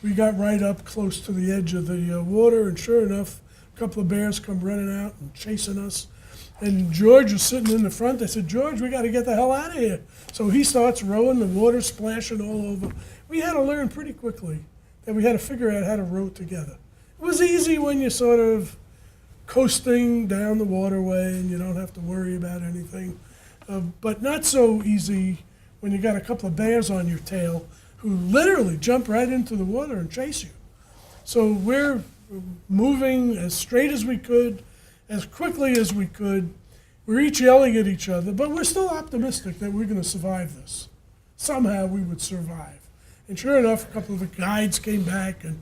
We got right up close to the edge of the water, and sure enough, a couple of bears come running out and chasing us. And George was sitting in the front. I said, George, we got to get the hell out of here. So he starts rowing, the water splashing all over. We had to learn pretty quickly that we had to figure out how to row together. It was easy when you're sort of coasting down the waterway and you don't have to worry about anything. But not so easy when you got a couple of bears on your tail who literally jump right into the water and chase you. So we're moving as straight as we could, as quickly as we could. We're each yelling at each other, but we're still optimistic that we're going to survive this. Somehow we would survive. And sure enough, a couple of the guides came back and,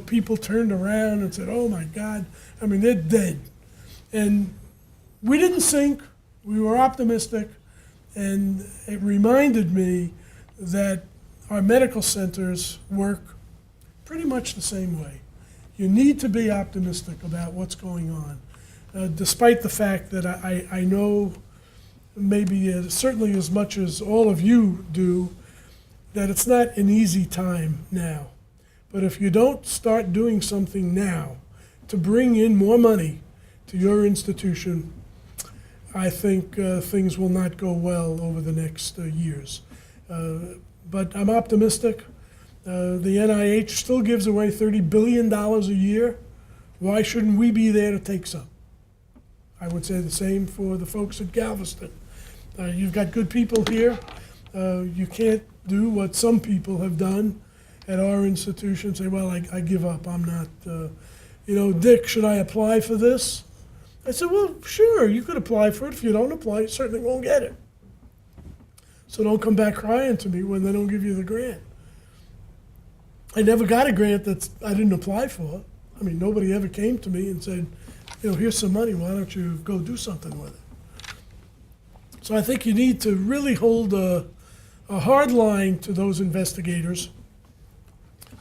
people turned around and said, oh my God, they're dead. And we didn't sink. We were optimistic. And it reminded me that our medical centers work pretty much the same way. You need to be optimistic about what's going on. Despite the fact that I know maybe certainly as much as all of you do, that it's not an easy time now. But if you don't start doing something now to bring in more money to your institution, I think things will not go well over the next years. But I'm optimistic. The NIH still gives away $30 billion a year. Why shouldn't we be there to take some? I would say the same for the folks at Galveston. You've got good people here. You can't do what some people have done at our institution, say, well, I give up, I'm not, Dick, should I apply for this? I said, well, sure, you could apply for it. If you don't apply, you certainly won't get it. So don't come back crying to me when they don't give you the grant. I never got a grant that I didn't apply for. Nobody ever came to me and said, here's some money, why don't you go do something with it? So I think you need to really hold a hard line to those investigators.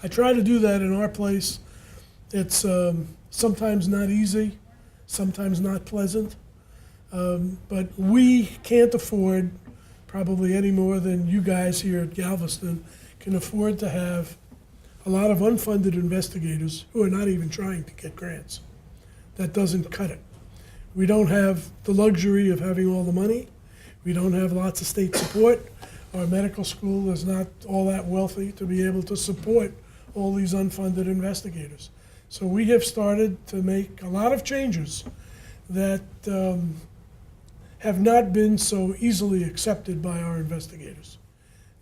I try to do that in our place. It's sometimes not easy, sometimes not pleasant, but we can't afford, probably any more than you guys here at Galveston can afford, to have a lot of unfunded investigators who are not even trying to get grants. That doesn't cut it. We don't have the luxury of having all the money. We don't have lots of state support. Our medical school is not all that wealthy to be able to support all these unfunded investigators. So we have started to make a lot of changes that have not been so easily accepted by our investigators.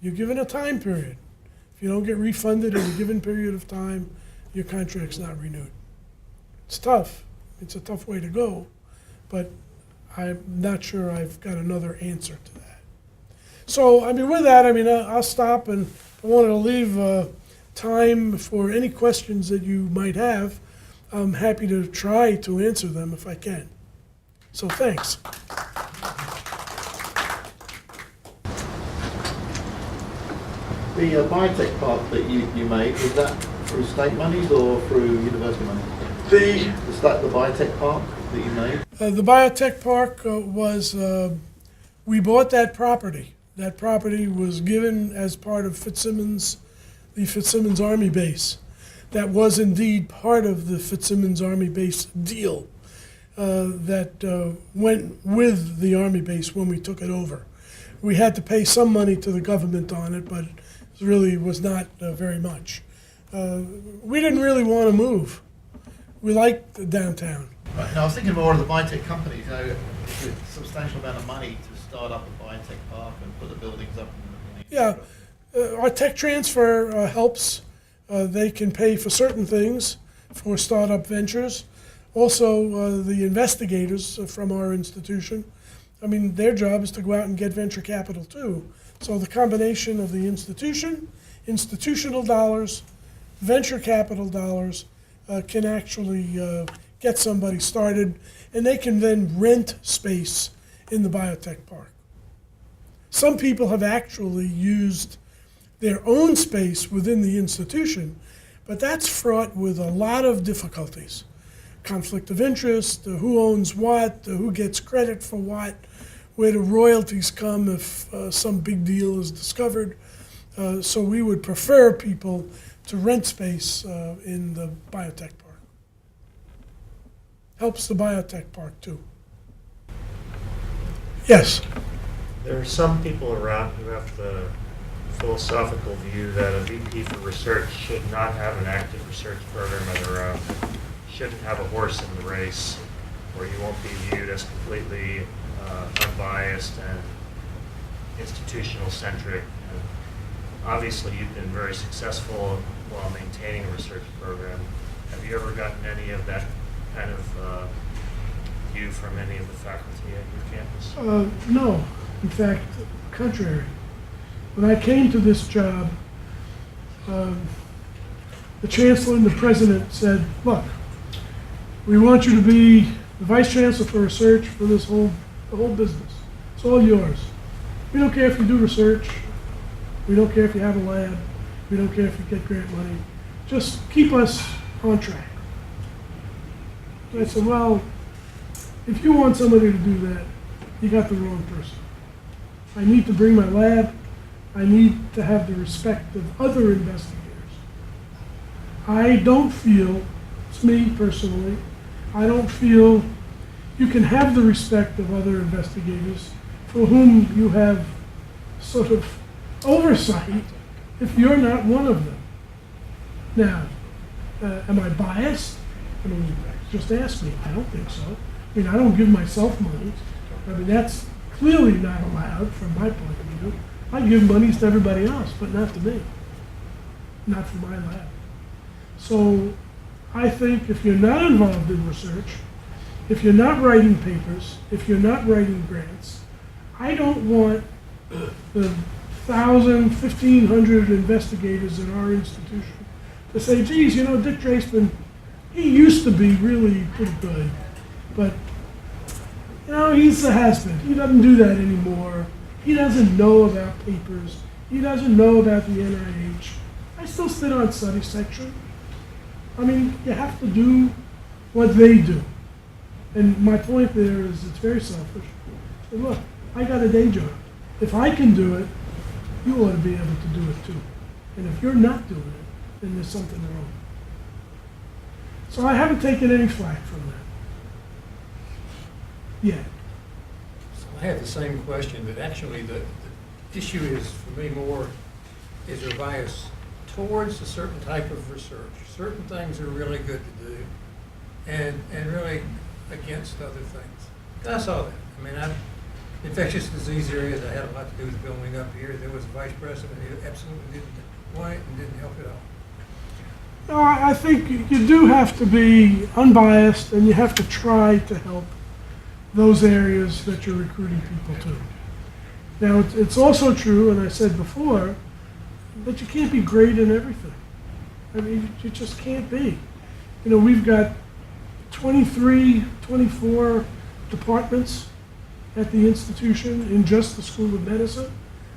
You're given a time period. If you don't get refunded in a given period of time, your contract's not renewed. It's tough. It's a tough way to go, but I'm not sure I've got another answer to that. So, with that, I'll stop, and I wanted to leave time for any questions that you might have. I'm happy to try to answer them if I can. So, thanks. The biotech park that you made, was that through state monies or through university money? Is that the biotech park that you made? The biotech park was, we bought that property. That property was given as part of the Fitzsimmons Army base. that was indeed part of the Fitzsimmons Army Base deal that went with the Army base when we took it over. We had to pay some money to the government on it, but it really was not very much. We didn't really want to move. We liked the downtown. Right, and I was thinking more of the biotech companies, with a substantial amount of money to start up a biotech park and put the buildings up. Yeah, our tech transfer helps. They can pay for certain things for startup ventures. Also, the investigators from our institution, I mean, their job is to go out and get venture capital too. So the combination of the institution, institutional dollars, venture capital dollars can actually get somebody started, and they can then rent space in the biotech park. Some people have actually used their own space within the institution, but that's fraught with a lot of difficulties. Conflict of interest, who owns what, who gets credit for what, where do royalties come if some big deal is discovered. So we would prefer people to rent space in the biotech park. Helps the biotech park too. Yes? There are some people around who have the philosophical view that a VP for research should not have an active research program of their own, shouldn't have a horse in the race, where you won't be viewed as completely unbiased and institutional centric. And obviously, you've been very successful while maintaining a research program. Have you ever gotten any of that kind of view from any of the faculty at your campus? No, in fact, contrary. When I came to this job, the chancellor and the president said, look, we want you to be the vice chancellor for research for the whole business. It's all yours. We don't care if you do research. We don't care if you have a lab. We don't care if you get grant money. Just keep us on track. And I said, well, if you want somebody to do that, you got the wrong person. I need to bring my lab. I need to have the respect of other investigators. I don't feel, it's me personally, I don't feel you can have the respect of other investigators for whom you have sort of oversight if you're not one of them. Now, am I biased? I mean, just ask me. I don't think so. I mean, I don't give myself money. I mean, that's clearly not allowed from my point of view. I give monies to everybody else, but not to me. Not for my lab. So I think if you're not involved in research, if you're not writing papers, if you're not writing grants, I don't want the 1,000, 1,500 investigators in our institution to say, geez, you know, Dick Draceman, he used to be really pretty good, but, you know, he's a has-been. He doesn't do that anymore. He doesn't know about papers. He doesn't know about the NIH. I still sit on study section. I mean, you have to do what they do. And my point there is it's very selfish. And look, I got a day job. If I can do it, you ought to be able to do it too. And if you're not doing it, then there's something wrong. So I haven't taken any flack from that. Yet. So I have the same question, but actually the issue is, for me, more, is there bias towards a certain type of research? Certain things are really good to do, and really against other things. I saw that. I mean, infectious disease areas, I had a lot to do with building up here. There was a vice president who absolutely didn't want it and didn't help at all. No, I think you do have to be unbiased, and you have to try to help those areas that you're recruiting people to. Now, it's also true, and I said before, that you can't be great in everything. I mean, you just can't be. You know, we've got 23, 24 departments at the institution in just the School of Medicine.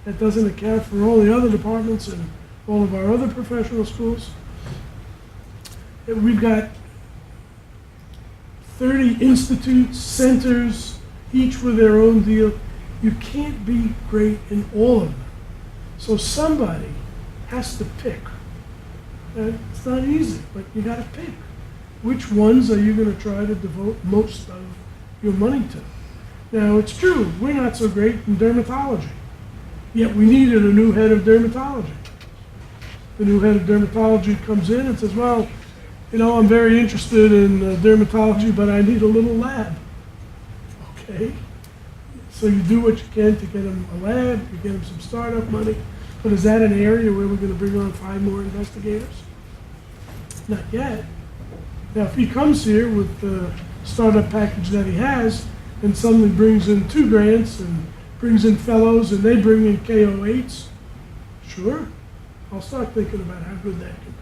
That doesn't account for all the other departments and all of our other professional schools. And we've got 30 institutes, centers, each with their own deal. You can't be great in all of them. So somebody has to pick It's not easy, but you got to pick. Which ones are you going to try to devote most of your money to? Now, it's true, we're not so great in dermatology, yet we needed a new head of dermatology. The new head of dermatology comes in and says, well, you know, I'm very interested in dermatology, but I need a little lab. Okay, so you do what you can to get him a lab, you get him some startup money, but is that an area where we're going to bring on 5 more investigators? Not yet. Now, if he comes here with the startup package that he has, and suddenly brings in 2 grants and brings in fellows and they bring in KO8s, sure, I'll start thinking about how good that could be.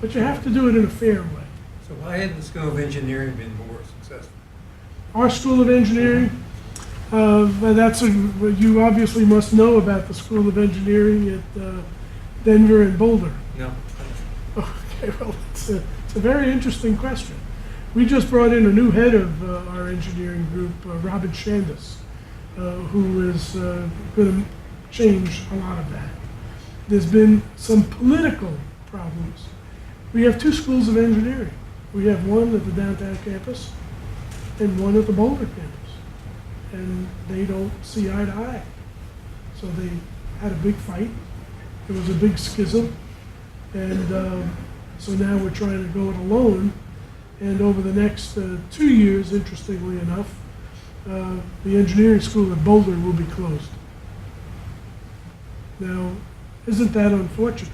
But you have to do it in a fair way. So why hadn't the School of Engineering been more successful? Our School of Engineering, you obviously must know about the School of Engineering at Denver and Boulder. No. Okay, well, it's a very interesting question. We just brought in a new head of our engineering group, Robin Shandis, who is going to change a lot of that. There's been some political problems. We have 2 schools of engineering. We have one at the downtown campus and one at the Boulder campus. And they don't see eye to eye. So they had a big fight. There was a big schism. And so now we're trying to go it alone. And over the next 2 years, interestingly enough, the engineering school at Boulder will be closed. Now, isn't that unfortunate?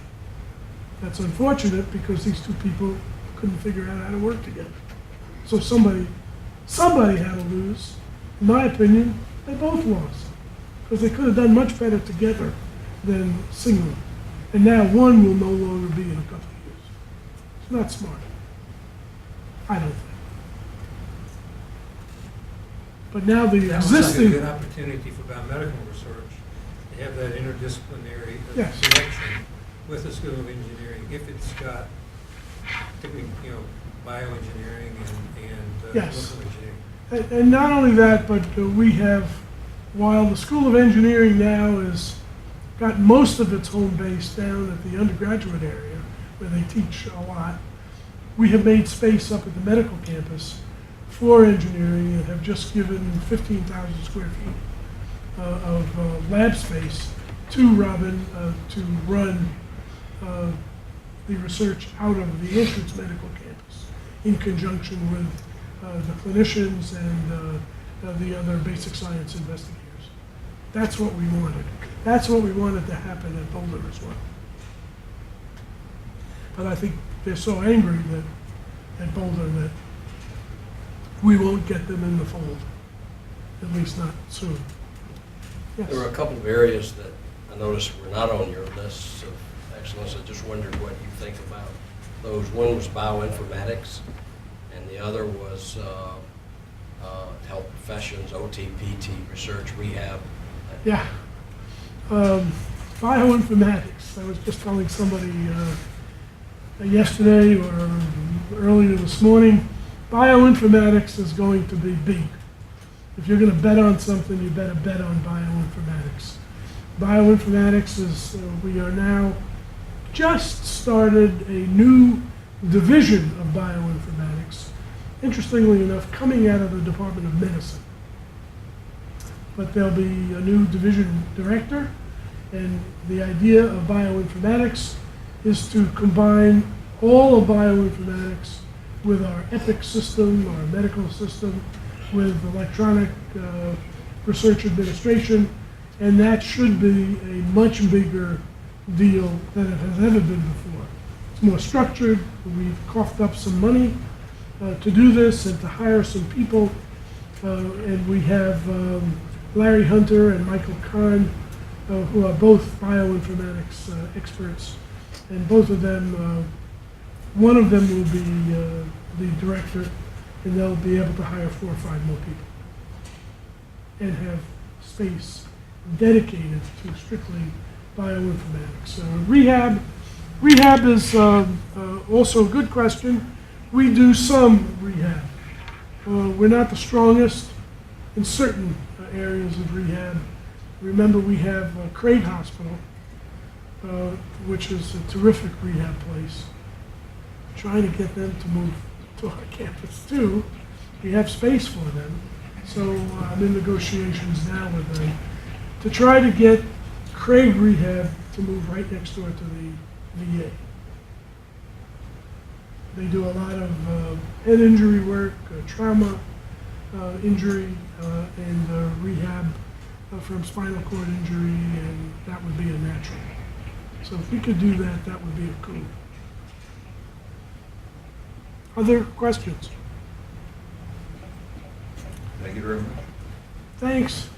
That's unfortunate because these 2 people couldn't figure out how to work together. So somebody had to lose. In my opinion, they both lost because they could have done much better together than singly. And now one will no longer be in a couple of years. It's not smart. I don't think. But now the That looks like a existing, good opportunity for biomedical research, to have that interdisciplinary Yes. connection with the School of Engineering, if it's got, bioengineering and Yes. chemical engineering. and not only that, but we have, while the School of Engineering now has got most of its home base down at the undergraduate area, where they teach a lot, we have made space up at the medical campus for engineering and have just given 15,000 square feet of lab space to Robin to run the research out of the entrance medical campus in conjunction with the clinicians and the other basic science investigators. That's what we wanted. That's what we wanted to happen at Boulder as well. But I think they're so angry that at Boulder that we won't get them in the fold, at least not soon. Yes. There were a couple of areas that I noticed were not on your list of excellence. I just wondered what you think about those. One was bioinformatics, and the other was health professions, OT, PT, research, rehab. Yeah. Bioinformatics. I was just telling somebody yesterday or earlier this morning, bioinformatics is going to be big. If you're going to bet on something, you better bet on bioinformatics. Bioinformatics is, we are now just started a new division of bioinformatics, interestingly enough, coming out of the Department of Medicine. But there'll be a new division director, and the idea of bioinformatics is to combine all of bioinformatics with our EPIC system, our medical system, with electronic research administration, and that should be a much bigger deal than it has ever been before. It's more structured. We've coughed up some money to do this and to hire some people, and we have Larry Hunter and Michael Kahn, who are both bioinformatics experts, and both of them, one of them will be the director, and they'll be able to hire 4 or 5 more people and have space dedicated to strictly bioinformatics. Rehab is also a good question. We do some rehab. We're not the strongest in certain areas of rehab. Remember, we have Craig Hospital, which is a terrific rehab place. Trying to get them to move to our campus too. We have space for them. So I'm in negotiations now with them to try to get Craig Rehab to move right next door to the VA. They do a lot of head injury work, trauma injury, and rehab from spinal cord injury, and that would be a natural. So if we could do that, that would be a coup. Other questions? Thank you very much. Thanks.